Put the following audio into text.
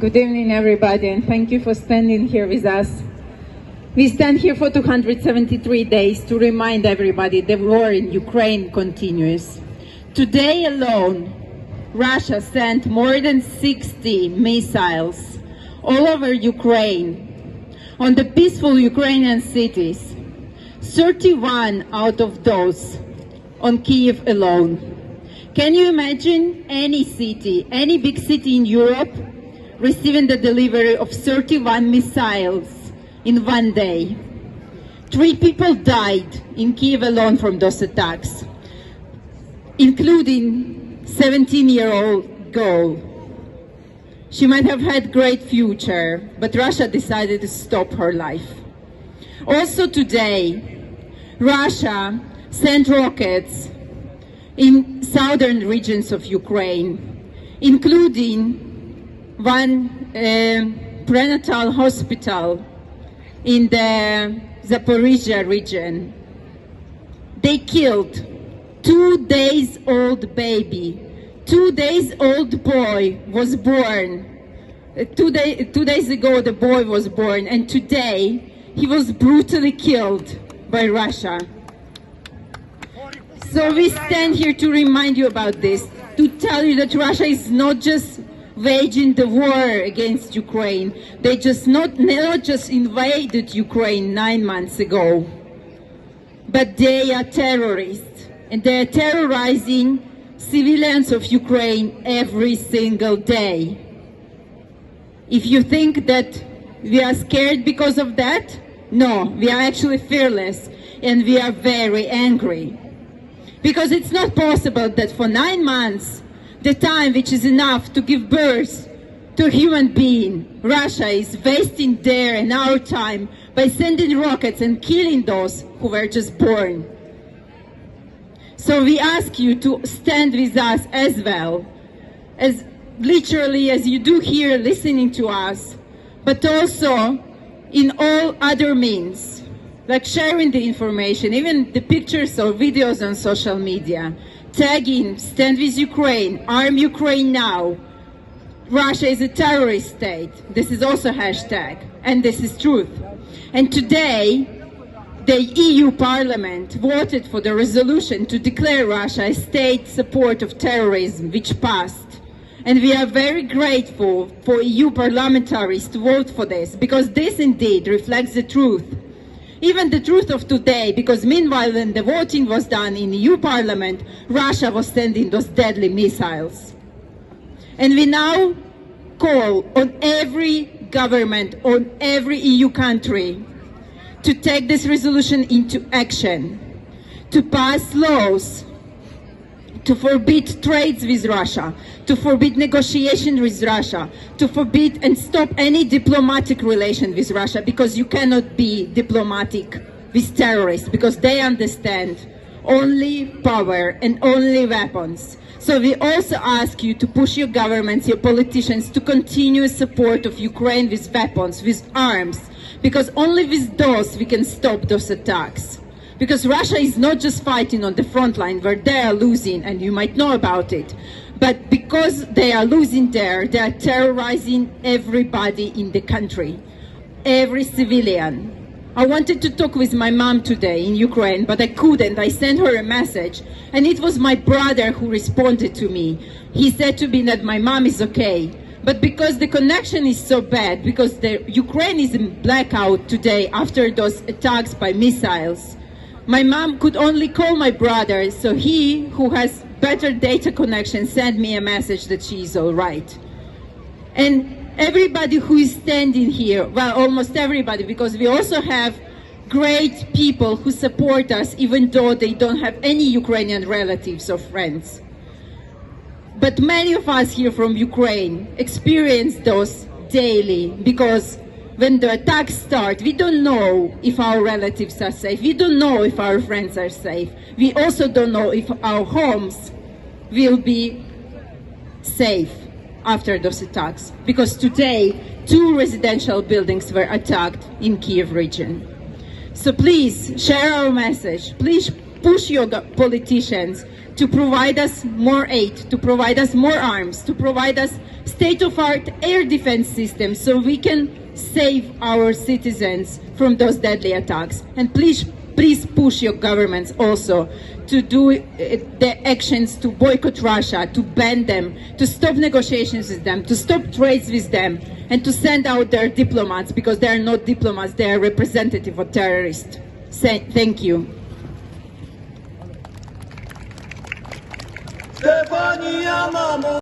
Good evening, everybody, and thank you for standing here with us. We stand here for 273 days to remind everybody the war in Ukraine continues. Today alone, Russia sent more than 60 missiles all over Ukraine on the peaceful Ukrainian cities, 31 out of those on Kyiv alone. Can you imagine any city, any big city in Europe receiving the delivery of 31 missiles in one day? 3 people died in Kyiv alone from those attacks, including 17-year-old girl. She might have had great future, but Russia decided to stop her life. Also today, Russia sent rockets in southern regions of Ukraine, including one prenatal hospital in the Zaporizhia region. They killed 2 days old baby. 2 days old boy was born. 2 days ago the boy was born, and today he was brutally killed by Russia. So we stand here to remind you about this, to tell you that Russia is not just waging the war against Ukraine. They not just invaded Ukraine 9 months ago, but they are terrorists, and they are terrorizing civilians of Ukraine every single day. If you think that we are scared because of that, no, we are actually fearless, and we are very angry. Because it's not possible that for 9 months, the time which is enough to give birth to a human being, Russia is wasting their and our time by sending rockets and killing those who were just born. So we ask you to stand with us as well, as literally as you do here listening to us, but also in all other means, like sharing the information, even the pictures or videos on social media, tagging, Stand with Ukraine, Arm Ukraine Now, Russia is a terrorist state. This is also hashtag, and this is truth. And today, the EU Parliament voted for the resolution to declare Russia a state support of terrorism, which passed. And we are very grateful for EU parliamentaries to vote for this, because this indeed reflects the truth. Even the truth of today, because meanwhile when the voting was done in the EU Parliament, Russia was sending those deadly missiles. And we now call on every government, on every EU country, to take this resolution into action, to pass laws, to forbid trades with Russia, to forbid negotiation with Russia, to forbid and stop any diplomatic relation with Russia, because you cannot be diplomatic with terrorists, because they understand only power and only weapons. So we also ask you to push your governments, your politicians, to continue support of Ukraine with weapons, with arms, because only with those we can stop those attacks. Because Russia is not just fighting on the front line where they are losing, and you might know about it, but because they are losing there, they are terrorizing everybody in the country, every civilian. I wanted to talk with my mom today in Ukraine, but I couldn't. I sent her a message, and it was my brother who responded to me. He said to me that my mom is okay. But because the connection is so bad, because Ukraine is in blackout today after those attacks by missiles, my mom could only call my brother, so he, who has better data connection, sent me a message that she is all right. And everybody who is standing here, well, almost everybody, because we also have great people who support us even though they don't have any Ukrainian relatives or friends. But many of us here from Ukraine experience those daily, because when the attacks start, we don't know if our relatives are safe. We don't know if our friends are safe. We also don't know if our homes will be safe after those attacks. Because today, 2 residential buildings were attacked in Kyiv region. So please share our message. Please push your politicians to provide us more aid, to provide us more arms, to provide us state-of-art air defense systems so we can save our citizens from those deadly attacks. And please push your governments also to do the actions to boycott Russia, to ban them, to stop negotiations with them, to stop trades with them, and to send out their diplomats, because they are not diplomats, they are representative of terrorists. Thank you.